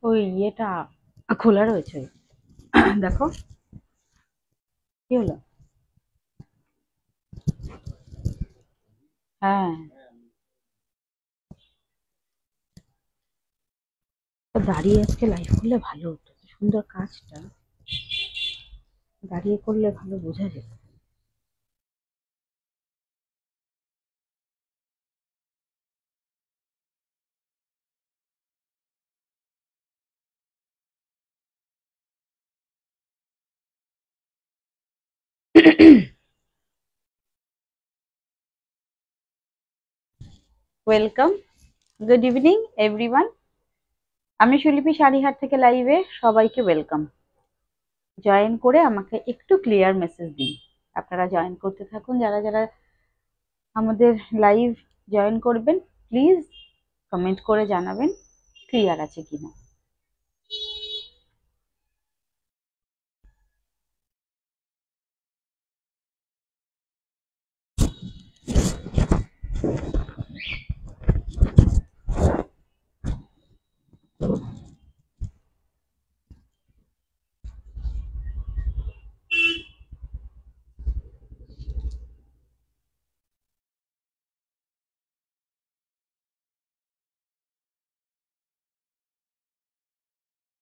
ওই ইয়েটা খোলা রয়েছে। দেখো কি হলো। হ্যাঁ, দাঁড়িয়ে আজকে লাইভ করলে ভালো হতো, কি সুন্দর কাজটা দাঁড়িয়ে করলে ভালো বোঝা যেত। Welcome, good evening everyone. আমি সুলিপি শাড়িহাট থেকে লাইভে সবাইকে ওয়েলকাম। জয়েন করে আমাকে একটু ক্লিয়ার মেসেজ দিন। আপনারা জয়েন করতে থাকুন, যারা যারা আমাদের লাইভ জয়েন করবেন প্লিজ কমেন্ট করে জানাবেন ক্লিয়ার আছে কিনা।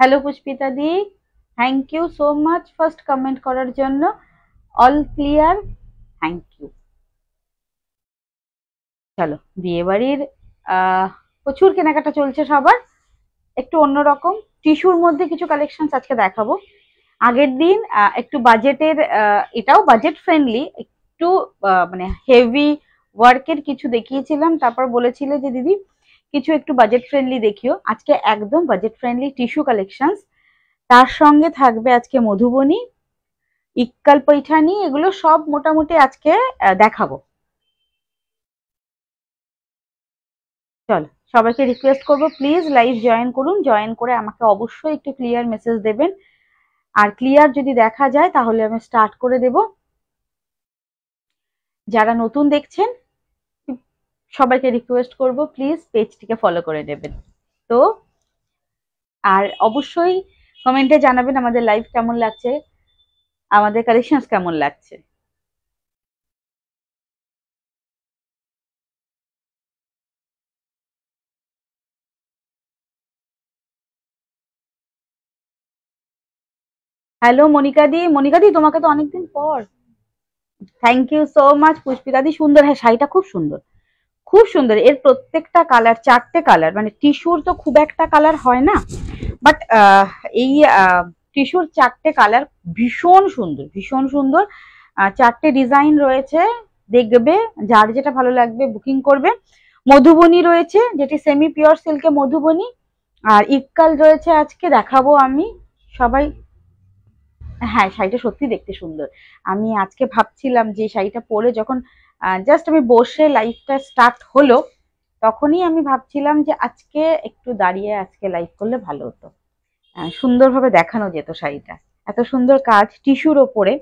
হ্যালো পুষ্পিতা দি, thank you so much first comment করার জন্য। All clear, thank you. চলো, বিয়ে বাড়ির প্রচুর কেনাকাটা চলছে সবার, একটু অন্যরকম টিস্যুর মধ্যে কিছু কালেকশন আজকে দেখাবো। আগের দিন একটু বাজেটের, এটাও বাজেট ফ্রেন্ডলি, একটু মানে হেভি ওয়ার্কের কিছু দেখিয়েছিলাম, তারপর বলেছিলে যে দিদি কিছু একটু বাজেট ফ্রেন্ডলি দেখিও। আজকে একদম বাজেট ফ্রেন্ডলি টিস্যু কালেকশন, তার সঙ্গে থাকবে আজকে মধুবনী, ইক্কাল পৈঠানি, এগুলো সব মোটামুটি আজকে দেখাবো। চল, সবাইকে রিকোয়েস্ট করবো প্লিজ লাইভ জয়েন করুন, জয়েন করে আমাকে অবশ্যই একটু ক্লিয়ার মেসেজ দেবেন। আর ক্লিয়ার যদি দেখা যায় তাহলে আমি স্টার্ট করে দেব। যারা নতুন দেখছেন সবাইকে রিকোয়েস্ট করব প্লিজ পেজটিকে ফলো করে নেবেন। তো আর অবশ্যই কমেন্টে জানাবেন আমাদের লাইভ কেমন লাগছে, আমাদের কালেকশনস কেমন লাগছে। হ্যালো মনিকা দি, মনিকা দি তোমাকে তো অনেকদিন পর। Thank you so much Pushpita দি, সুন্দর। হ্যাঁ, শাড়িটা খুব সুন্দর, খুব সুন্দর। এর প্রত্যেকটা কালার, চারটে কালার, মানে টিস্যুর তো খুব একটা কালার হয় না, বাট এই টিস্যুর চারটে কালার ভীষণ সুন্দর, ভীষণ সুন্দর। চারটে ডিজাইন রয়েছে, দেখবে যার যেটা ভালো লাগবে বুকিং করবে। মধুবনী রয়েছে, যেটি সেমি পিওর সিল্কে মধুবনী, আর ইক্কাল রয়েছে আজকে দেখাবো আমি। সবাই, হ্যাঁ শাড়িটা সত্যি দেখতে সুন্দর। আমি আজকে ভাবছিলাম যে শাড়িটা পরে যখন জাস্ট আমি বসে লাইভটা স্টার্ট হলো, তখনই আমি ভাবছিলাম যে আজকে একটু দাঁড়িয়ে আজকে লাইভ করলে ভালো হতো, সুন্দরভাবে দেখানো যেত শাড়িটা। এত সুন্দর কাজ টিস্যুর ওপরে,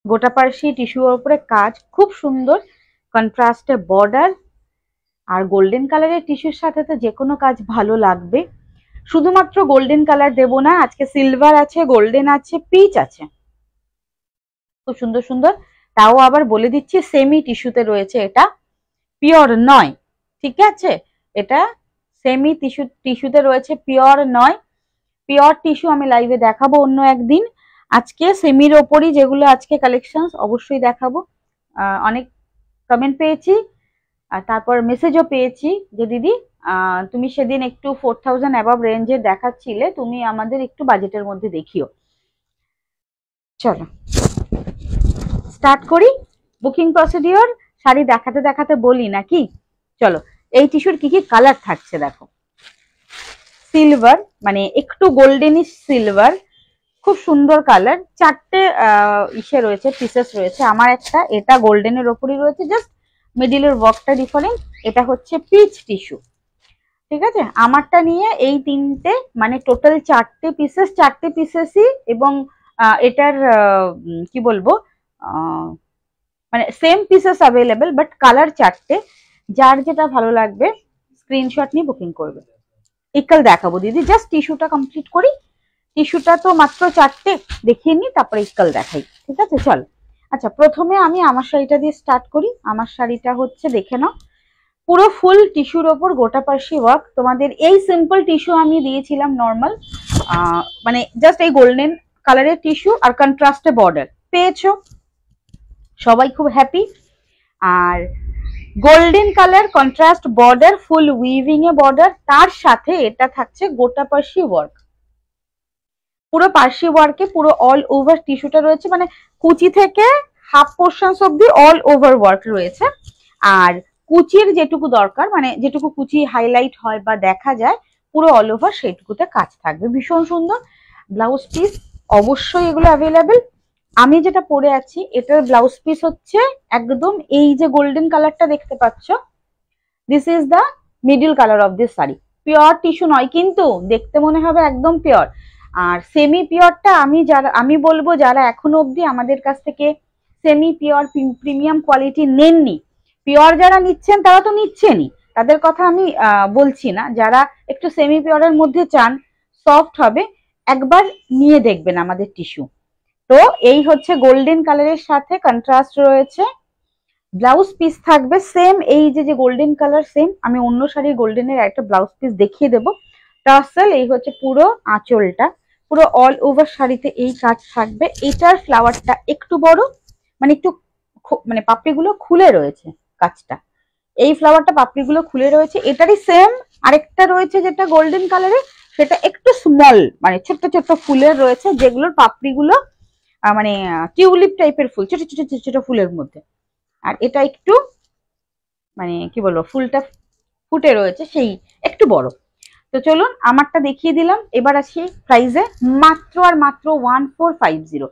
গোটা পার্সি টিস্যুর ওপরে কাজ খুব সুন্দর, কন্ট্রাস্টে বর্ডার, আর গোল্ডেন কালারের টিস্যুর সাথে তো যে কোনো কাজ ভালো লাগবে। শুধুমাত্র গোল্ডেন কালার দেবো না, আজকে সিলভার আছে, গোল্ডেন আছে, পিচ আছে, খুব সুন্দর সুন্দর। তাও আবার বলে দিচ্ছি সেমি টিস্যুতে রয়েছে, এটা পিওর নয়, ঠিক আছে? এটা সেমি টিস্যুতে রয়েছে, পিওর নয়। পিওর টিস্যু আমি লাইভে দেখাবো অন্য একদিন। আজকে সেমির ওপরই যেগুলো আজকে কালেকশন অবশ্যই দেখাবো। অনেক কমেন্ট পেয়েছি, আর তারপর মেসেজও পেয়েছি যে দিদি তুমি সেদিন একটু 4000 অ্যাবাভ রেঞ্জের দেখাচ্ছিলে, তুমি আমাদের একটু বাজেটের মধ্যে দেখিও। চলো স্টার্ট করি বুকিং প্রসিডিওর। শাড়ি দেখাতে দেখাতে বলি নাকি? চলো, এই টিস্যুর কি কি কালার থাকছে দেখো। সিলভার, মানে একটু গোল্ডেনিশ সিলভার, খুব সুন্দর কালার। চারটে ইসে রয়েছে, পিসেস রয়েছে। আমার একটা, এটা গোল্ডেনের ওপরই রয়েছে, জাস্ট মিডিলের ওয়ার্কটা ডিফারেন্ট। এটা হচ্ছে পিচ টিস্যু, ঠিক আছে? আমারটা নিয়ে এই তিনটে, মানে টোটাল চারটে পিসেসই, এবং এটার কি বলবো, মানে same pieces available but colour চারটে। যার যেটা ভালো লাগবে স্ক্রিনশট নিয়ে বুকিং করবে। ইকাল দেখাবো দিদি, জাস্ট টিস্যুটা কমপ্লিট করি। টিস্যুটা তো মাত্র 4টে, দেখিয়ে নি, তারপরে ইকাল দেখাই, ঠিক আছে? চল। আচ্ছা, প্রথমে আমি আমার শাড়িটা দিয়ে স্টার্ট করি। আমার শাড়িটা হচ্ছে, দেখে নাও, পুরো ফুল টিস্যুর ওপর গোটা পার্সি ওয়ার্ক। তোমাদের এই সিম্পল টিস্যু আমি দিয়েছিলাম নর্মাল, মানে জাস্ট এই গোল্ডেন কালারের টিস্যু আর কন্ট্রাস্টে বর্ডার পেয়েছো, সবাই খুব হ্যাপি। আর গোল্ডেন কালার কন্ট্রাস্ট বর্ডার, ফুল উইভিং এ বর্ডার, তার সাথে এটা থাকছে গোটা পার্সি ওয়ার্ক। পুরো পার্সি ওয়ার্কে পুরো অল ওভার টিস্যুটা রয়েছে, মানে কুচি থেকে হাফ পোর্শনস অব্দি অল ওভার ওয়ার্ক রয়েছে। আর কুচির যেটুকু দরকার, মানে যেটুকু কুচি হাইলাইট হয় বা দেখা যায়, পুরো অল ওভার সেইটুকুতে কাজ থাকবে। ভীষণ সুন্দর ব্লাউজ পিস, অবশ্যই এগুলো অ্যাভেলেবেল। আমি যেটা পরে আছি এটার ব্লাউজ পিস হচ্ছে একদম এই যে গোল্ডেন কালারটা দেখতে পাচ্ছ, this is the middle colour of this sari. Pure tissue নয় কিন্তু, দেখতে মনে হবে একদম পিওর। আর সেমি পিওরটা আমি বলবো যারা এখনো অবধি আমাদের কাছ থেকে সেমি পিওর প্রিমিয়াম কোয়ালিটি নেননি, পিওর যারা নিচ্ছেন তারা তো নিচ্ছেনই, তাদের কথা আমি বলছি না। যারা একটু সেমি পিওরের মধ্যে চান, সফট হবে, একবার নিয়ে দেখবেন আমাদের টিস্যু। তো এই হচ্ছে গোল্ডেন কালারের সাথে কন্ট্রাস্ট রয়েছে। ব্লাউজ পিস থাকবে সেম, এই যে গোল্ডেন কালার সেম। আমি অন্য শাড়ির গোল্ডেনের একটা ব্লাউজ পিস দেখিয়ে দেবো। টার্সেল, এই হচ্ছে পুরো আঁচলটা, পুরো অল ওভার শাড়িতে এই কাজ থাকবে। এটার ফ্লাওয়ারটা একটু বড়, মানে একটু মানে পাপড়িগুলো খুলে রয়েছে কাজটা, এই ফ্লাওয়ারটা পাপড়িগুলো খুলে রয়েছে। এটারই সেম আরেকটা রয়েছে যেটা গোল্ডেন কালারের, সেটা একটু স্মল, মানে ছোট্ট ছোট্ট ফুলের রয়েছে, যেগুলোর পাপড়িগুলো মানে টিউলিপ টাইপের ফুল, ছোট ছোট ছোট ছোট ফুলের মধ্যে। আর এটা একটু মানে কি বলবো, ফুলটা ফুটে রয়েছে সেই একটু বড়। তো চলুন, আমারটা দেখিয়ে দিলাম। এবার আসি প্রাইসে, মাত্র আর মাত্র 1450,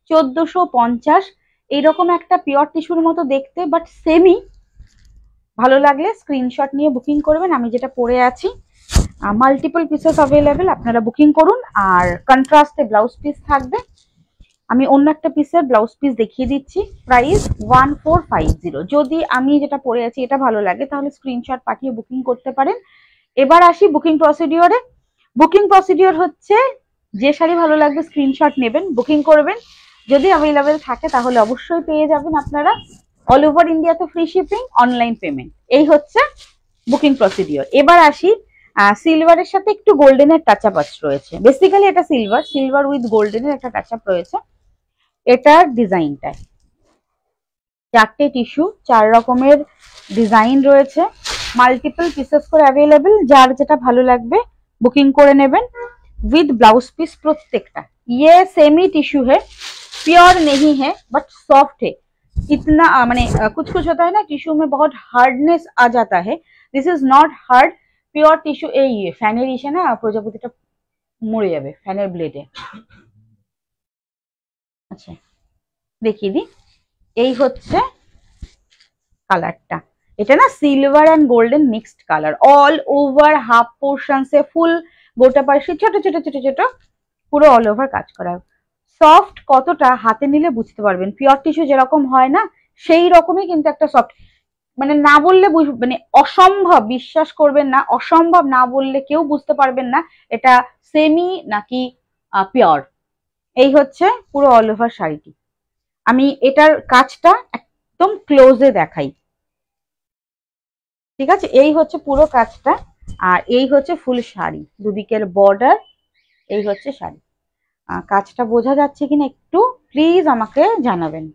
1450। এইরকম একটা পিওর টিস্যুর মতো দেখতে, বাট সেমি। ভালো লাগলে স্ক্রিনশট নিয়ে বুকিং করবেন। আমি যেটা পরে আছি, মাল্টিপল পিসেস অ্যাভেলেবেল, আপনারা বুকিং করুন। আর কন্ট্রাস্টে ব্লাউজ পিস থাকবে। আমি অন্য একটা পিসের ব্লাউজ পিস দেখিয়ে দিচ্ছি। প্রাইস 1450। যদি আমি যেটা পরে আছি এটা ভালো লাগে তাহলে স্ক্রিনশট পাঠিয়ে বুকিং করতে পারেন। এবার আসি বুকিং প্রসিডিওরে। বুকিং প্রসিডিওর হচ্ছে, যে শাড়ি ভালো লাগবে স্ক্রিনশট নেবেন, বুকিং করবেন। যদি অ্যাভেলেবেল থাকে তাহলে অবশ্যই পেয়ে যাবেন আপনারা। অল ওভার ইন্ডিয়াতে ফ্রি শিপিং, অনলাইন পেমেন্ট, এই হচ্ছে বুকিং প্রসিডিওর। এবার আসি, সিলভারের সাথে একটু গোল্ডেনের টাচ আপ রয়েছে। বেসিক্যালি এটা সিলভার উইথ গোল্ডেনের একটা টাচ আপ রয়েছে। এটার ডিজাইনটায় 4টে টিস্যু, 4 রকমের ডিজাইন রয়েছে, মাল্টিপল পিসেস করে অ্যাভেলেবেল। যার যেটা ভালো লাগবে বুকিং করে নেবেন উইথ ব্লাউজ পিস प्रत्येकटा। ये सेमी टिश्यू है, प्योर नहीं है बट सॉफ्ट है। इतना माने कुछ कुछ होता है ना टिश्यू में बहुत हार्डनेस आ जाता है, this is not hard, pure tissue. এই ফ্যানের ইসে না প্রজাপতিটা মরে যাবে ফ্যানের ব্লেডে। আচ্ছা দেখিয়ে দিই, এই হচ্ছে কালারটা। এটা না silver and golden mixed colour, all over half portion সে ফুল গোটা পাশে ছোট ছোট ছোট ছোট পুরো অল ওভার কাজ করা। সফট কতটা হাতে নিলে বুঝতে পারবেন, পিওর টিস্যু যেরকম হয় না সেই রকমই কিন্তু একটা সফট, মানে না বললে মানে অসম্ভব, বিশ্বাস করবেন না, অসম্ভব না বললে কেউ বুঝতে পারবেন না এটা সেমি নাকি পিওর। এই হচ্ছে পুরো অল ওভার শাড়িটি। আমি এটার কাজটা একদম ক্লোজে দেখাই, ঠিক আছে? এই হচ্ছে পুরো কাজটা, আর এই হচ্ছে ফুল শাড়ি, দুদিকের বর্ডার, এই হচ্ছে শাড়ি। কাজটা বোঝা যাচ্ছে কিনা একটু প্লিজ আমাকে জানাবেন।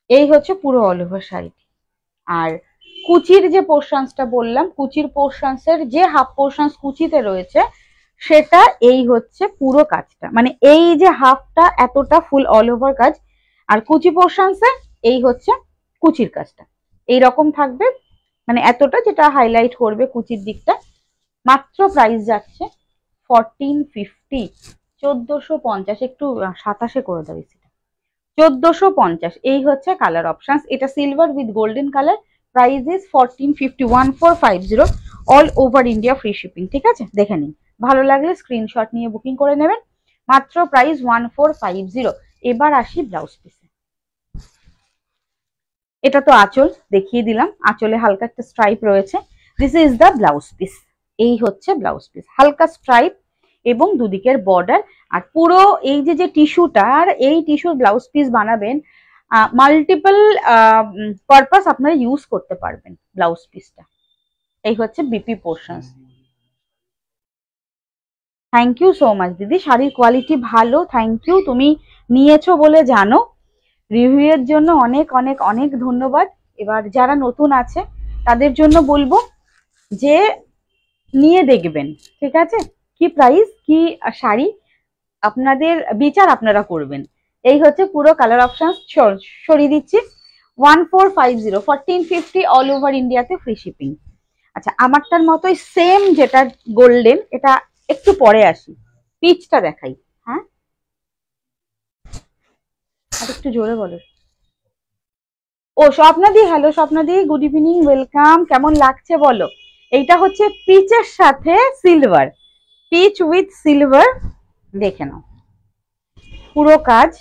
এই হচ্ছে পুরো অল ওভার শাড়িটি। আর কুচির যে পোর্শনসটা বললাম, কুচির পোর্শনসের যে হাফ পোর্শনস কুচিতে রয়েছে, সেটা এই হচ্ছে পুরো কাজটা, মানে এই যে হাফটা এতটা ফুল অল ওভার কাজ। আর কুচি পোর্শনসে এই হচ্ছে কুচির কাজটা, এই রকম থাকবে, মানে এতটা যেটা হাইলাইট করবে কুচির দিকটা। মাত্র প্রাইস যাচ্ছে 1450, 1450, একটু 27 করে দেবে সেটা, 1450। এই হচ্ছে কালার অপশনস। এটা silver with golden colour, price is 1450, 1450, all over India free shipping. ঠিক আছে, দেখে নিন, ভালো লাগলে স্ক্রিনশট নিয়ে বুকিং করে নেবেন। মাত্র প্রাইস 1450। এবার আসি ব্লাউজ পিসে। এটা তো আঁচল দেখিয়ে দিলাম, আঁচলে হালকা একটা স্ট্রাইপ রয়েছে, this is the blouse piece. এই হচ্ছে ব্লাউজ পিস, হালকা স্ট্রাইপ এবং দুদিকের বর্ডার। আর পুরো এই যে টিস্যুটা, আর এই টিস্যুর ব্লাউজ পিস বানাবেন, মাল্টিপল পারপাস আপনারা ইউজ করতে পারবেন ব্লাউজ পিসটা। এই হচ্ছে BP portions. Thank you so much দিদি, শাড়ির কোয়ালিটি ভালো, থ্যাংক ইউ, তুমি নিয়েছো বলে জানো। রিভিউ এর জন্য অনেক অনেক অনেক ধন্যবাদ। এবার যারা নতুন আছে তাদের জন্য বলবো যে নিয়ে দেখবেন, ঠিক আছে, কি প্রাইস কি শাড়ি আপনাদের বিচার আপনারা করবেন। এই হচ্ছে পুরো কালার অপশন, সরিয়ে দিচ্ছি। 1450, 1450 অল ওভার ইন্ডিয়াতে ফ্রি শিপিং। আচ্ছা, আমারটার মতোই সেম যেটা গোল্ডেন, এটা একটু পরে আসি, পিচটা দেখাই। হ্যাঁ, আর একটু জোরে বলো। ও স্বপ্নাদি, হ্যালো স্বপ্নাদি, গুড ইভিনিং, ওয়েলকাম, কেমন লাগছে বলো। এইটা হচ্ছে পিচের সাথে সিলভার, পিচ উইথ সিলভার, দেখে নাও পুরো কাজ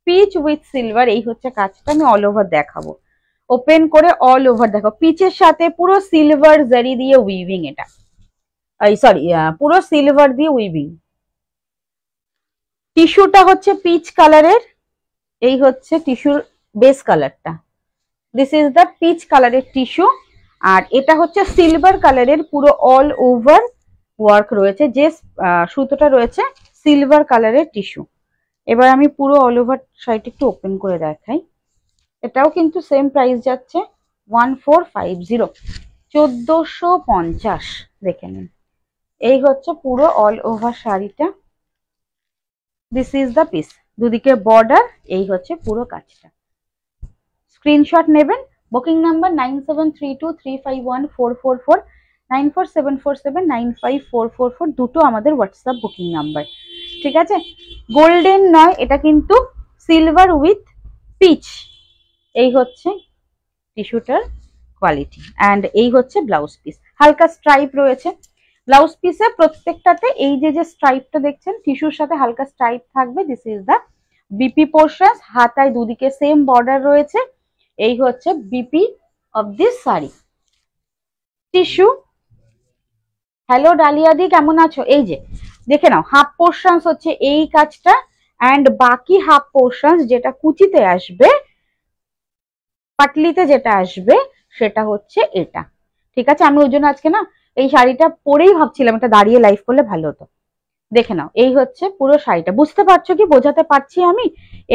পিচ উইথ সিলভার। এই হচ্ছে কাজটা, আমি অল ওভার দেখাবো, ওপেন করে অল ওভার দেখো, পিচের সাথে পুরো সিলভার জারি দিয়ে উইভিং, এটা সরি পুরো সিলভার দিয়ে উইভিং। টিস্যুটা হচ্ছে পিচ কালারের, এই হচ্ছে টিস্যুর বেস কালারটা, দিস ইজ দ্য পিচ কালারের টিস্যু। আর এটা হচ্ছে সিলভার কালারের, পুরো অল ওভার ওয়ার্ক রয়েছে, যে সুতোটা রয়েছে সিলভার কালারের টিস্যু। এবার আমি পুরো অল ওভার শাড়িটা একটু ওপেন করে দেখাই। এটাও কিন্তু সেম প্রাইস যাচ্ছে 1450, 1450, দেখে নিন। এই হচ্ছে পুরো অল ওভার শাড়িটা, দিস ইজ দ্য পিস, দুদিকে বর্ডার, এই হচ্ছে পুরো কাজটা। স্ক্রিনশট নেবেন, বুকিং নাম্বার 9732351444, 9474795444, দুটো আমাদের হোয়াটসঅ্যাপ বুকিং নাম্বার, ঠিক আছে। গোল্ডেন নয়, এটা কিন্তু সিলভার উইথ পিচ। এই হচ্ছে টিস্যুটার কোয়ালিটি, অ্যান্ড এই হচ্ছে ব্লাউজ পিস, হালকা স্ট্রাইপ রয়েছে ব্লাউজ পিসে প্রত্যেকটাতে। এই যে স্ট্রাইপটা দেখছেন টিস্যুর সাথে হালকা স্ট্রাইপ থাকবে, this is the BP portion. হাতায় দুদিকে সেম বর্ডার রয়েছে, এই হচ্ছে BP of this sari. Tissue, hello ডালিয়াদি, কেমন আছো। এই যে দেখে নাও, হাফ পোর্শন হচ্ছে এই কাজটা, অ্যান্ড বাকি হাফ পোর্শন যেটা কুচিতে আসবে, পাটলিতে যেটা আসবে, সেটা হচ্ছে এটা, ঠিক আছে। আমি ওই জন্য আজকে না এই শাড়িটা পরেই ভাবছিলাম এটা দাঁড়িয়ে লাইভ করলে ভালো হতো। দেখে নাও, এই হচ্ছে পুরো শাড়িটা, বুঝতে পারছো কি বোঝাতে পারছি আমি।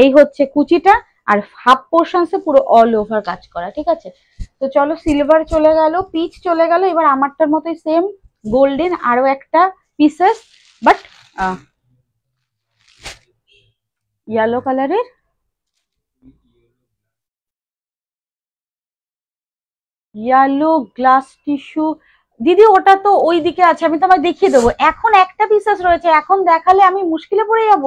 এই হচ্ছে কুচিটা, আর হাফ পোর্শনসে পুরো অল ওভার কাজ করা, ঠিক আছে। তো চলো, সিলভার চলে গেল, পিচ চলে গেল, এবার আমারটার মতোই সেম গোল্ডেন আরো একটা পিসেস, বাট ইয়েলো কালারের, ইয়েলো গ্লাস টিস্যু। দিদি ওটা তো ওই দিকে আছে, আমি তোমায় দেখিয়ে দেবো। এখন একটা পিসেস রয়েছে, এখন দেখালে আমি মুশকিলে পড়ে যাব,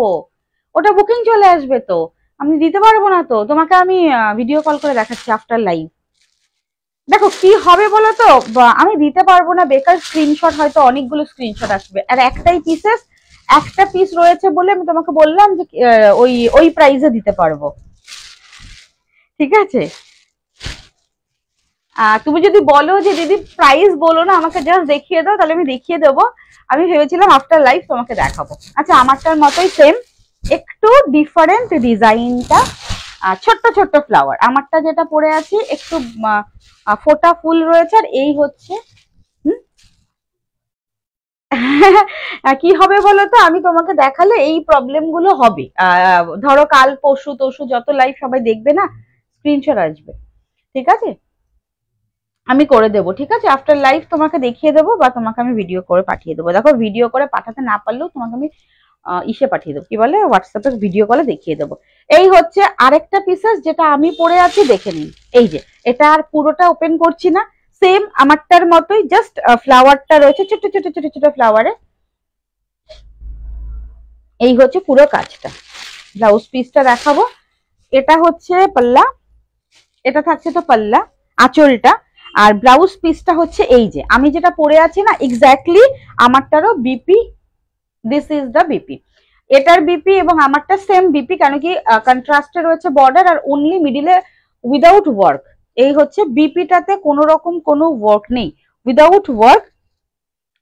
ওটা বুকিং চলে আসবে, তো আমি দিতে পারবো না। তো তোমাকে আমি ভিডিও কল করে দেখাচ্ছি আফটার লাইভ। দেখো কি হবে বলো তো, আমি দিতে পারবো না, বেকার স্ক্রিনশট, হয়তো অনেকগুলো স্ক্রিনশট আসবে, আর একটাই পিসেস, একটা পিস রয়েছে বলে আমি তোমাকে বললাম যে ওই ওই প্রাইসে দিতে পারবো, ঠিক আছে। তুমি যদি বলো যে দিদি প্রাইস বলো না, আমাকে জাস্ট দেখিয়ে দাও, তাহলে আমি দেখিয়ে দেবো। আমি ভেবেছিলাম আফটার লাইভ তোমাকে দেখাবো। আচ্ছা, আমারটার মতোই সেম, একটু ডিফারেন্ট ডিজাইনটা, ছোট্ট ছোট্ট ফ্লাওয়ার। আমারটা যেটা পরে আছি একটু ফোটা ফুল রয়েছে, আর এই হচ্ছে কি হবে বলো তো, আমি তোমাকে দেখালে এই প্রবলেম গুলো হবে। ধরো কাল পরশু তরশু যত লাইভ সবাই দেখবে না, স্ক্রিনশট আসবে, ঠিক আছে। আমি করে দেবো, ঠিক আছে, আফটার লাইভ তোমাকে দেখিয়ে দেবো, বা তোমাকে আমি ভিডিও করে পাঠিয়ে দেবো। দেখো, ভিডিও করে পাঠাতে না পারলেও তোমাকে আমি ইসে পাঠিয়ে দেবো, কি বলে, হোয়াটসঅ্যাপে ভিডিও কলে দেখিয়ে দেবো। এই হচ্ছে আরেকটা পিসেস যেটা আমি পরে আছি, দেখে নিন। এই যে এটা আর পুরোটা ওপেন করছি না, সেম আমারটার মতোই, জাস্ট ফ্লাওয়ারটা রয়েছে ছোট ছোট ছোট ছোট ফ্লাওয়ারে। এই হচ্ছে পুরো কাজটা, ব্লাউজ পিসটা দেখাবো। এটা হচ্ছে পাল্লা, এটা থাকছে তো পাল্লা, আঁচলটা, আর ব্লাউজ পিসটা হচ্ছে এই যে আমি যেটা পরে আছি না, এক্স্যাক্টলি আমারটারও BP, this is the BP. এটার বিপি এবং আমারটা সেম বিপি, কেন কি কন্ট্রাস্টে রয়েছে বর্ডার, আর অনলি মিডিলে উইদাউট ওয়ার্ক। এই হচ্ছে বিপিটাতে কোনো রকম কোনো ওয়ার্ক নেই, উইদাউট ওয়ার্ক।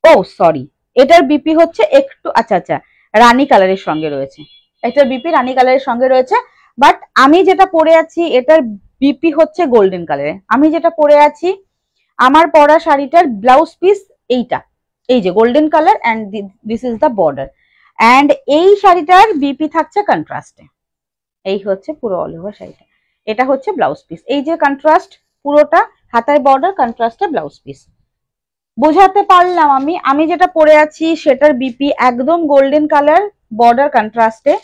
ও সরি, এটার বিপি হচ্ছে একটু আচ্ছা আচ্ছা রানী কালারের সঙ্গে রয়েছে, এটার বিপি রানী কালারের সঙ্গে রয়েছে। বাট আমি যেটা পরে আছি এটার বিপি হচ্ছে গোল্ডেন কালারে। আমি যেটা পরে আছি আমার পরা শাড়িটার ব্লাউজ পিস এইটা, এই যে golden colour and this is the border, and এই শাড়িটার বিপি থাকছে কন্ট্রাস্টে। এই হচ্ছে পুরো অল ওভার শাড়িটা, এটা হচ্ছে ব্লাউজ পিস, এই যে কন্ট্রাস্ট পুরোটা, হাতায় বর্ডার, কন্ট্রাস্টে ব্লাউজ পিস। বোঝাতে পারলাম আমি? আমি যেটা পরে আছি সেটার বিপি একদম গোল্ডেন কালার, বর্ডার কন্ট্রাস্টে।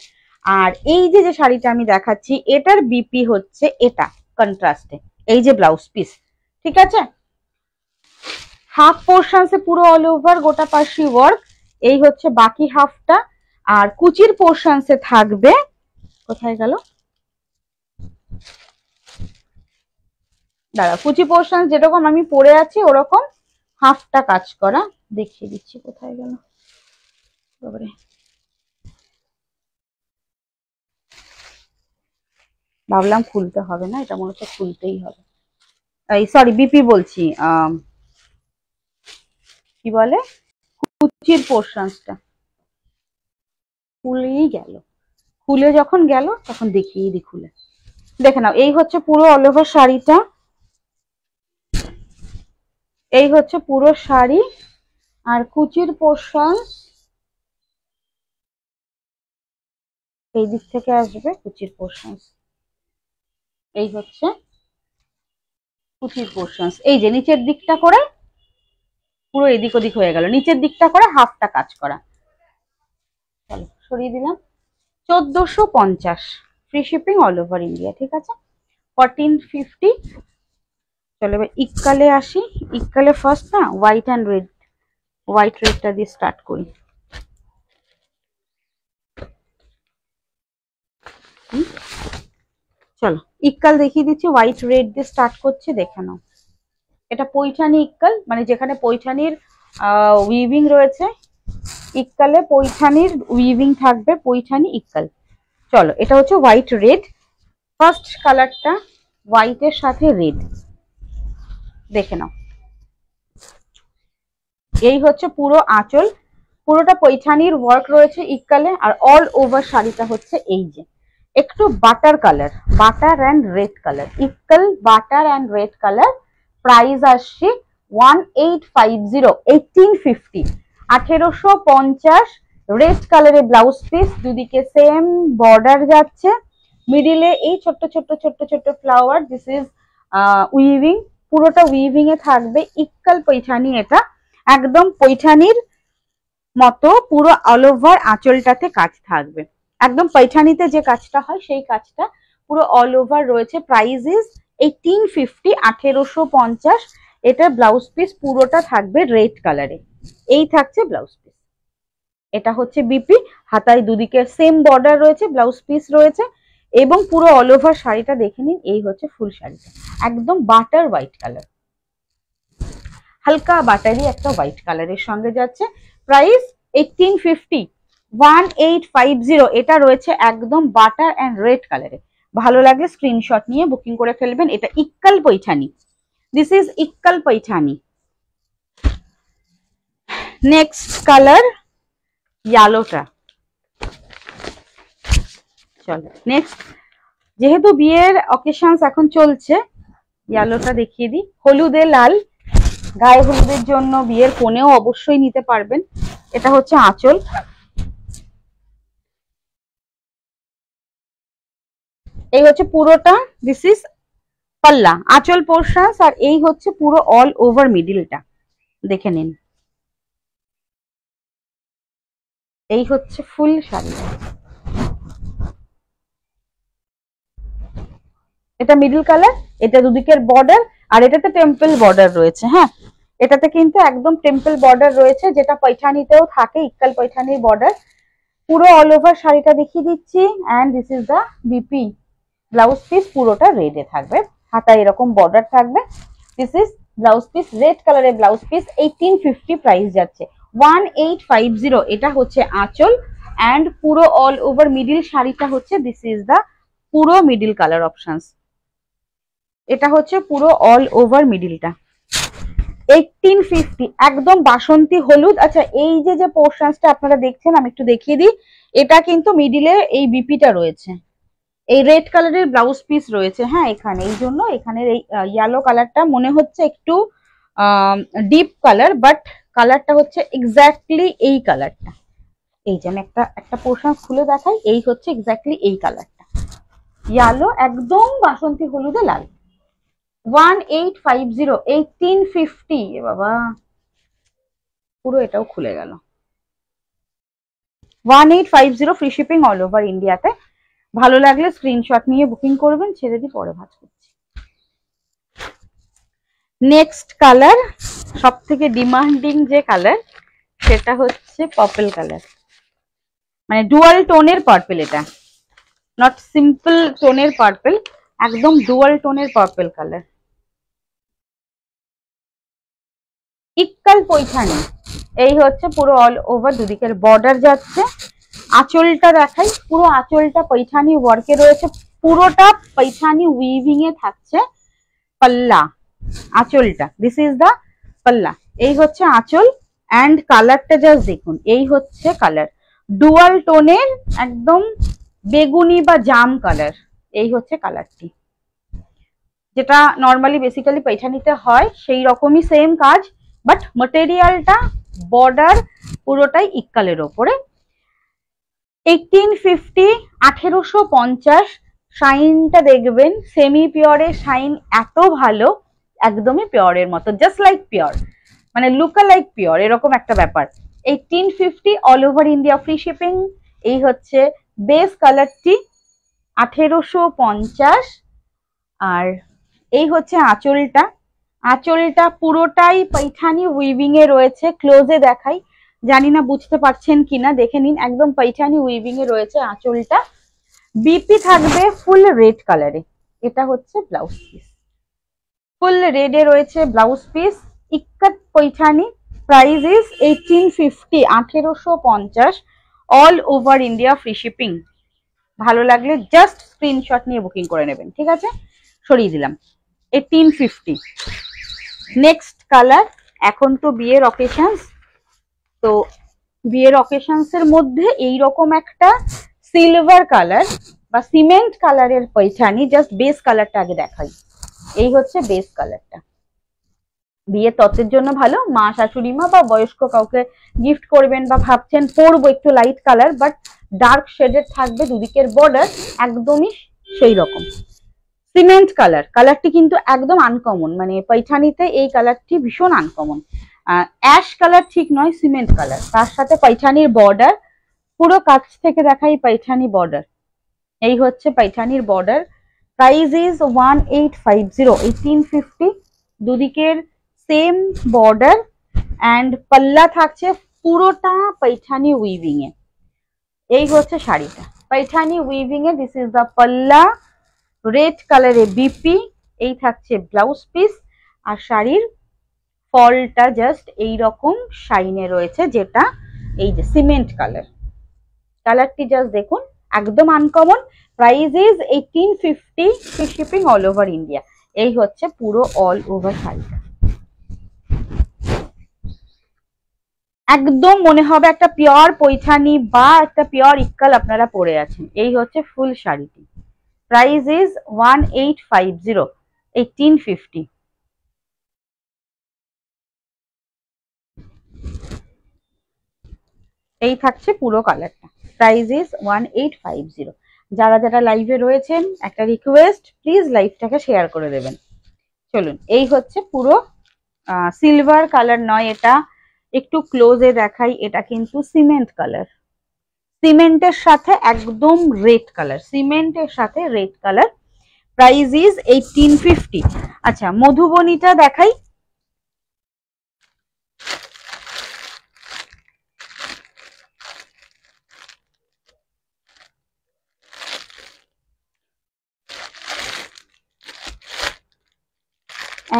আর এই যে যে শাড়িটা আমি দেখাচ্ছি এটার বিপি হচ্ছে এটা কন্ট্রাস্টে, এই যে ব্লাউজ পিস, ঠিক আছে। হাফ পোর্শনসে পুরো অল ওভার গোটা পার্সি ওয়ার্ক, এই হচ্ছে বাকি হাফটা। আর কুচির পোর্শনসে থাকবে, কোথায় গেল দাঁড়া, কুচি পোর্শন যেরকম আমি পরে আছি ওরকম হাফটা কাজ করা, দেখিয়ে দিচ্ছি কোথায় গেল বাবারে। ভাবলাম খুলতে হবে না, এটা মনে হচ্ছে খুলতেই হবে। এই সরি বিপি বলছি, কি বলে কুচির পোর্শনসটা খুলেই গেল, খুলে যখন গেল তখন দেখিয়ে দিই খুলে। দেখে নাও, এই হচ্ছে পুরো অল ওভার শাড়িটা, এই হচ্ছে পুরো শাড়ি। আর কুচির পোর্শন এই দিক থেকে আসবে, কুচির পোর্শন এই হচ্ছে কুচির পোর্শন, এই যে নিচের দিকটা করে পুরো এদিক ওদিক হয়ে গেল, নিচের দিকটা করে হাফটা কাজ করা। চলো সরিয়ে দিলাম। 1450 free shipping all over India, ঠিক আছে। 1450। চলো এবার ইক্কালে আসি। ইক্কালে ফার্স্ট না হোয়াইট অ্যান্ড রেড, হোয়াইট রেডটা দিয়ে স্টার্ট করি। চলো ইক্কাল দেখিয়ে দিচ্ছি, হোয়াইট রেড দিয়ে স্টার্ট করছি, দেখে নাও। এটা পৈঠানি ইক্কাল, মানে যেখানে পৈঠানির উইভিং রয়েছে, ইক্কালে পৈঠানির উইভিং থাকবে, পৈঠানি ইক্কাল। চলো এটা হচ্ছে হোয়াইট রেড, ফার্স্ট কালারটা হোয়াইটের সাথে রেড, দেখে নাও। এই হচ্ছে পুরো আঁচল, পুরোটা পৈঠানির ওয়ার্ক রয়েছে ইক্কালে, আর অল ওভার শাড়িটা হচ্ছে এই যে একটু butter colour, butter and red colour, Ilkal butter and red colour. Price আসছে 1850, 1850, 1850। রেড কালারের ব্লাউজ পিস, দুদিকে সেম বর্ডার যাচ্ছে, মিডিলে এই ছোট্ট ছোট্ট ছোট্ট ছোট্ট ফ্লাওয়ার, দিস ইজ উইভিং, পুরোটা উইভিং এ থাকবে, ইক্কাল পৈঠানি, এটা একদম পৈঠানির মতো পুরো অল ওভার আঁচলটাতে কাজ থাকবে, একদম পৈঠানিতে যে কাজটা হয় সেই কাজটা পুরো অল ওভার রয়েছে। Price is 1850, 1850। এটা ব্লাউজ পিস পুরোটা থাকবে রেড কালারে, এই থাকছে ব্লাউজ পিস। এটা হচ্ছে বিপি, হাতায় দুদিকে সেম বর্ডার রয়েছে, ব্লাউজ পিস রয়েছে, এবং পুরো অল ওভার শাড়িটা দেখে নিন। এই হচ্ছে ফুল শাড়িটা, একদম বাটার হোয়াইট কালার, হালকা বাটারি একটা হোয়াইট কালারের সঙ্গে যাচ্ছে। প্রাইস 1850, 1850। এটা রয়েছে একদম বাটার অ্যান্ড রেড কালারে। ভালো লাগলে স্ক্রিনশট নিয়ে বুকিং করে ফেলবেন। এটা Ilkal Paithani, this is Ilkal Paithani. Next colour ইয়েলোটা। চলো নেক্সট, যেহেতু বিয়ের অকেশনস এখন চলছে, ইয়েলোটা দেখিয়ে দিই। হলুদে লাল, গায়ে হলুদের জন্য বিয়ের কোণেও অবশ্যই নিতে পারবেন। এটা হচ্ছে আঁচল, এই হচ্ছে পুরোটা, দিস ইজ পাল্লা, আঁচল পোর্শন, আর এই হচ্ছে পুরো অল ওভার মিডিলটা, দেখে নিন। এই হচ্ছে ফুল শাড়ি, এটা মিডল কালার, এটা দুদিকের বর্ডার, আর এটাতে টেম্পল বর্ডার রয়েছে। হ্যাঁ, এটাতে কিন্তু একদম টেম্পল বর্ডার রয়েছে, যেটা পৈঠানিতেও থাকে, ইক্কাল পৈঠানির বর্ডার। পুরো অল ওভার শাড়িটা দেখিয়ে দিচ্ছি, and this is the BP. Blouse piece পুরোটা রেডে থাকবে, হাতায় এরকম বর্ডার থাকবে, this is blouse piece, red কালারের ব্লাউজ পিস। 1850 প্রাইস যাচ্ছে, 1850। এটা হচ্ছে আঁচল, অ্যান্ড পুরো অল ওভার মিডিল শাড়িটা হচ্ছে, দিস ইজ দা পুরো মিডিল কালার অপশনস। এটা হচ্ছে পুরো অল ওভার মিডিলটা। 1850 একদম বাসন্তী হলুদ। আচ্ছা এই যে পোর্শনসটা আপনারা দেখছেন আমি একটু দেখিয়ে দিই, এটা কিন্তু মিডিলে এই বিপিটা রয়েছে, এই রেড কালারের ব্লাউজ পিস রয়েছে। হ্যাঁ এখানে এই জন্য এখানের এই ইয়েলো কালারটা মনে হচ্ছে একটু ডিপ কালার, বাট কালারটা হচ্ছে এক্স্যাক্টলি এই কালারটা। এই যে আমি একটা পোর্শন খুলে দেখাই, এই হচ্ছে এক্স্যাক্টলি এই কালারটা, ইয়েলো একদম বাসন্তী হলুদে লাল। 1850 1850 বাবা পুরো এটাও খুলে গেল। 1850 ফ্রি শিপিং অল ওভার ইন্ডিয়াতে। ভালো লাগলে স্ক্রিনশট নিয়ে বুকিং করবেন, ছেড়ে দিই পরে ভাঁজ করছি। নেক্সট কালার সব থেকে ডিমান্ডিং যে কালার সেটা হচ্ছে পার্পল কালার, মানে ডুয়াল টোনের পার্পল, এটা নট সিম্পল টোনের পার্পল, একদম ডুয়াল টোনের পার্পল কালার। ইক্কাল পৈঠানি, এই হচ্ছে পুরো অল ওভার দুদিকের বর্ডার যাচ্ছে। আঁচলটা দেখাই, পুরো আঁচলটা পৈঠানি ওয়ার্কে রয়েছে, পুরোটা পৈঠানি উইভিং এ থাকছে। পাল্লা আঁচলটা, দিস ইজ দা পাল্লা, এই হচ্ছে আঁচল। অ্যান্ড কালারটা জাস্ট দেখুন, এই হচ্ছে কালার ডুয়াল টোনের, একদম বেগুনি বা জাম কালার, এই হচ্ছে কালারটি, যেটা নর্মালি বেসিক্যালি পৈঠানিতে হয় সেই রকমই সেম কাজ, বাট ম্যাটেরিয়ালটা বর্ডার পুরোটাই ইক্কালের ওপরে। 1850 1850 শাইনটা দেখবেন, সেমি পিওরের শাইন এত ভালো, একদমই পিওরের মতো, জাস্ট লাইক পিওর, মানে লুকা লাইক পিওর, এরকম একটা ব্যাপার। 1850 all over India free shipping. এই হচ্ছে বেস কালারটি 1850, আর এই হচ্ছে আঁচলটা, আঁচলটা পুরোটাই পৈঠানি উইভিং এ রয়েছে। ক্লোজে দেখাই, জানি না বুঝতে পারছেন কিনা, দেখে নিন, একদম পৈঠানি উইভিং এ রয়েছে আঁচলটা। বিপি থাকবে ফুল রেড কালারে, এটা হচ্ছে ব্লাউজ পিস, ফুল রেডে রয়েছে blouse piece. Ikat Paithani, price is 1850 1850 all over India free shipping. ভালো লাগলে জাস্ট স্ক্রিনশট নিয়ে বুকিং করে নেবেন, ঠিক আছে, সরিয়ে দিলাম। 1850। নেক্সট কালার, এখন তো বিয়ের অকেশনস, তো বিয়ের অকেশনস এর মধ্যে এইরকম একটা সিলভার কালার বা সিমেন্ট কালারের পৈঠানি, জাস্ট বেস কালারটা আগে দেখাই। এই হচ্ছে বেস কালারটা, বিয়ের তত্ত্বের জন্য ভালো, মা শাশুড়ি মা বা বয়স্ক কাউকে গিফট করবেন বা ভাবছেন পরবো একটু লাইট কালার বাট ডার্ক শেডের থাকবে, দুদিকের বর্ডার একদমই সেই রকম সিমেন্ট কালার। কালারটি কিন্তু একদম আনকমন, মানে পৈঠানিতে এই কালারটি ভীষণ আনকমন। অ্যাশ কালার ঠিক নয়, সিমেন্ট কালার, তার সাথে পৈঠানির বর্ডার, পুরো কাছ থেকে দেখাই পৈঠানি বর্ডার, এই হচ্ছে পৈঠানির বর্ডার। প্রাইস ইজ 1850 1850, দুদিকের সেম বর্ডার অ্যান্ড পাল্লা থাকছে পুরোটা পৈঠানি উইভিং এ। এই হচ্ছে শাড়িটা পৈঠানি উইভিং এ, this is the palla, red কালারে বিপি, এই থাকছে ব্লাউজ পিস, আর শাড়ির ফলটা জাস্ট এই রকম শাইনে রয়েছে, যেটা এই যে সিমেন্ট কালার, কালারটি জাস্ট দেখুন একদম uncommon. Price is 1850 free shipping all over India. এই হচ্ছে পুরো অল ওভার শাড়িটা, একদম মনে হবে একটা পিওর পৈঠানি বা একটা পিওর ইক্কাল আপনারা পরে আছেন। এই হচ্ছে ফুল শাড়িটি, প্রাইস ইজ 1850 1850। এই থাকছে পুরো কালারটা, প্রাইস ইজ 1850। যারা যারা লাইভে রয়েছেন একটা রিকোয়েস্ট, প্লিজ লাইভটাকে শেয়ার করে দেবেন। চলুন, এই হচ্ছে পুরো সিলভার কালার নয়, এটা একটু ক্লোজে দেখাই, এটা কিন্তু সিমেন্ট কালার, সিমেন্টের সাথে একদম রেড কালার, সিমেন্টের সাথে রেড কালার। Price is 1850। আচ্ছা মধুবনীটা দেখাই,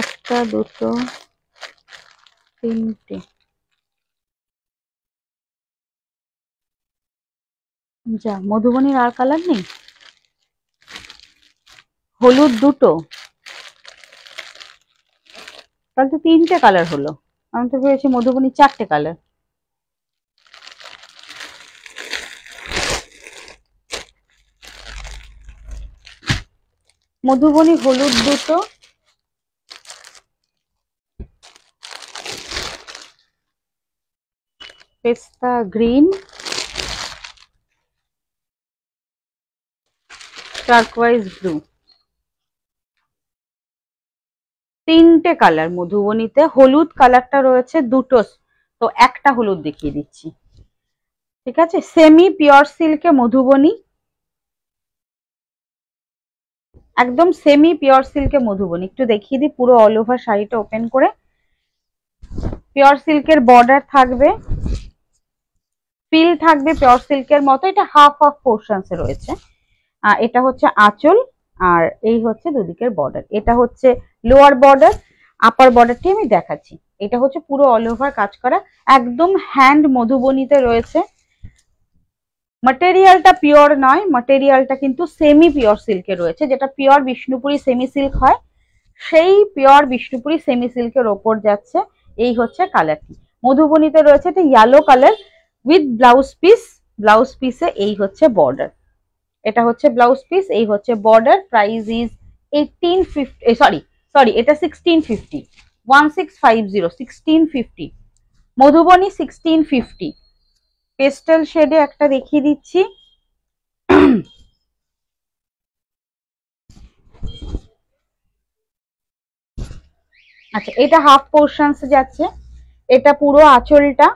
একটা দুটো তিনটে, যা মধুবনীর আর কালার নেই, হলুদ দুটো, তাহলে তো 3টে কালার হলো, আমি তো ভেবেছি মধুবনী 4টে কালার। মধুবনী হলুদ দুটো, পেস্তা গ্রিন, টার্কোয়াইজ ব্লু, 3টে কালার মধুবনীতে। হলুদ কালারটা রয়েছে দুটো, তো একটা হলুদ দেখিয়ে দিচ্ছি, ঠিক আছে। সেমি পিওর সিল্কে মধুবনী, একদম সেমি পিওর সিল্কে মধুবনী। একটু দেখিয়ে দিই পুরো অল ওভার শাড়িটা ওপেন করে। পিওর সিল্কের বর্ডার থাকবে, ফিল থাকবে পিওর সিল্কের মতো। এটা হাফ হাফ পোর্শনস এ রয়েছে। এটা হচ্ছে আঁচল, আর এই হচ্ছে দুদিকের বর্ডার। এটা হচ্ছে লোয়ার বর্ডার, আপার বর্ডারটি আমি দেখাচ্ছি। এটা হচ্ছে পুরো অল ওভার কাজ করা, একদম হ্যান্ড মধুবনীতে রয়েছে। ম্যাটেরিয়ালটা পিওর নয়, ম্যাটেরিয়ালটা কিন্তু সেমি পিওর সিল্কে রয়েছে, যেটা পিওর বিষ্ণুপুরি সেমি সিল্ক হয়, সেই পিওর বিষ্ণুপুরি সেমি সিল্কের ওপর যাচ্ছে। এই হচ্ছে কালারটি। মধুবনীতে রয়েছে এটা yellow colour with blouse piece. Blouse পিসে এই হচ্ছে বর্ডার, এটা হচ্ছে ব্লাউজ পিস, এই হচ্ছে বর্ডার। প্রাইস ইজ 1850, সরি এটা 1650, 1650, 1650 মধুবনী, 1650। পেস্টেল শেডে একটা দেখিয়ে দিচ্ছি। আচ্ছা, এটা হাফ পোর্শনস যাচ্ছে, এটা পুরো আঁচলটা,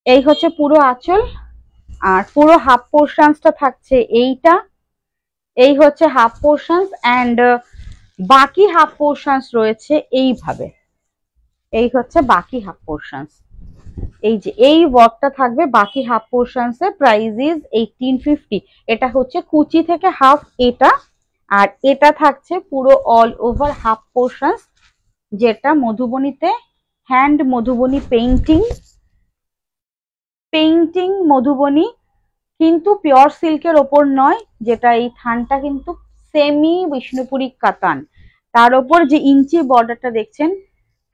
এই হচ্ছে পুরো আঁচল, আর পুরো হাফ পোর্শনসটা থাকছে এইটা, এই হচ্ছে হাফ পোর্শনস, এন্ড বাকি হাফ পোর্শনস রয়েছে এইভাবে। এই হচ্ছে বাকি হাফ পোর্শনস, এই যে এই ওয়ার্কটা থাকবে বাকি half portions A. Price is 1850। এটা হচ্ছে কুচি থেকে হাফ এটা, আর এটা থাকছে পুরো অল ওভার হাফ পোর্শনস, যেটা মধুবনীতে hand Madhubani painting, painting Madhubani, কিন্তু পিওর সিল্কের ওপর নয়। যেটা এই থানটা কিন্তু সেমি বিষ্ণুপুরি কাতান, তার ওপর যে ইঞ্চি বর্ডারটা দেখছেন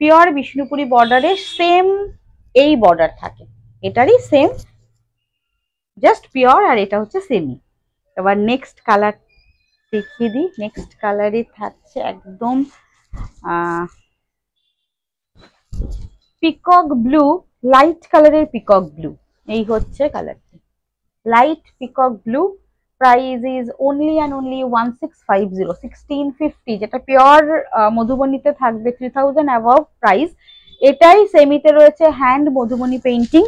পিওর বিষ্ণুপুরি বর্ডারে সেম এই বর্ডার থাকে, এটারই সেম, জাস্ট পিওর, আর এটা হচ্ছে সেমি। এবার নেক্সট কালার দেখিয়ে দিই। নেক্সট কালারে থাকছে একদম পিকক ব্লু, লাইট কালারের পিকক ব্লু। এই হচ্ছে কালারটি, light peacock blue. Price is only and only 1650, 1650, যেটা পিওর মধুবনীতে থাকবে 3000 অ্যাবভ প্রাইস। এটাই সেমিতে রয়েছে hand Madhubani painting.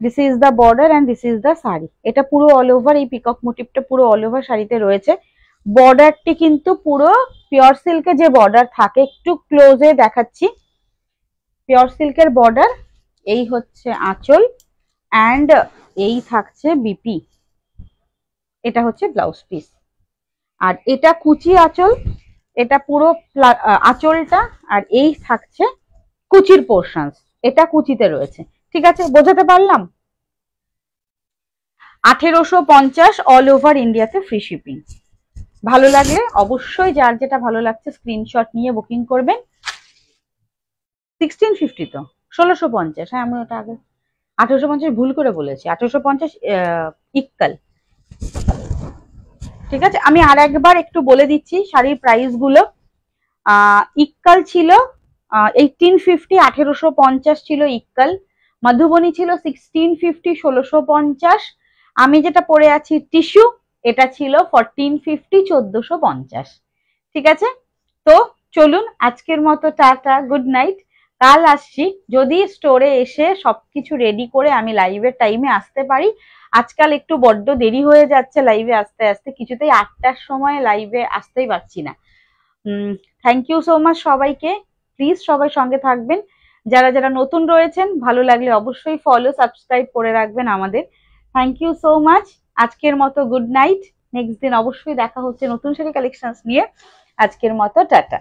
This is the border and this is the sari. এটা পুরো অল ওভার, এই পিকক মোটিভটা পুরো অল ওভার শাড়িতে রয়েছে। বর্ডারটি কিন্তু পুরো পিওর সিল্কে যে বর্ডার থাকে, একটু ক্লোজে দেখাচ্ছি। পিওর সিল্কের বর্ডার, এই হচ্ছে আঁচল, অ্যান্ড এই থাকছে বিপি, এটা হচ্ছে ব্লাউজ পিস। আর এটা কুচি আঁচল, এটা পুরো আঁচলটা, আর এই থাকছে কুচির পোর্শনস, এটা কুচিতে রয়েছে। ঠিক আছে, বোঝাতে পারলাম? 1850 অল ওভার ইন্ডিয়াতে ফ্রি শিপিং। ভালো লাগলে অবশ্যই যার যেটা ভালো লাগছে স্ক্রিনশট নিয়ে বুকিং করবেন। 1650 তো 1650, হ্যাঁ আমি ওটা আগে 1850 ভুল করে বলেছি, 1850 ইক্কাল। ঠিক আছে, আমি আর একবার একটু বলে দিচ্ছি শাড়ির প্রাইস গুলো। ইক্কাল ছিল 1850, 1850 ছিল ইক্কাল। মধুবনী ছিল 1650, 1650। আমি যেটা পরে আছি টিস্যু, এটা ছিল 1450, 1450। ঠিক আছে, তো চলুন আজকের মতো টাটা, গুড নাইট। কাল আসছি, যদি স্টোরে এসে সবকিছু রেডি করে আমি লাইভের টাইমে আসতে পারি। আজকাল একটু বড্ড দেরি হয়ে যাচ্ছে লাইভে আসতে আসতে, কিছুতেই 8টার সময় লাইভে আসতেই পারছি না। থ্যাংক ইউ সো মাচ সবাইকে, প্লিজ সবাই সঙ্গে থাকবেন। যারা যারা নতুন রয়েছেন, ভালো লাগলে অবশ্যই ফলো সাবস্ক্রাইব করে রাখবেন আমাদের। থ্যাংক ইউ সো মাচ, আজকের মতো গুড নাইট। নেক্সট দিন অবশ্যই দেখা হচ্ছে নতুন শাড়ি কালেকশনস নিয়ে। আজকের মতো টাটা।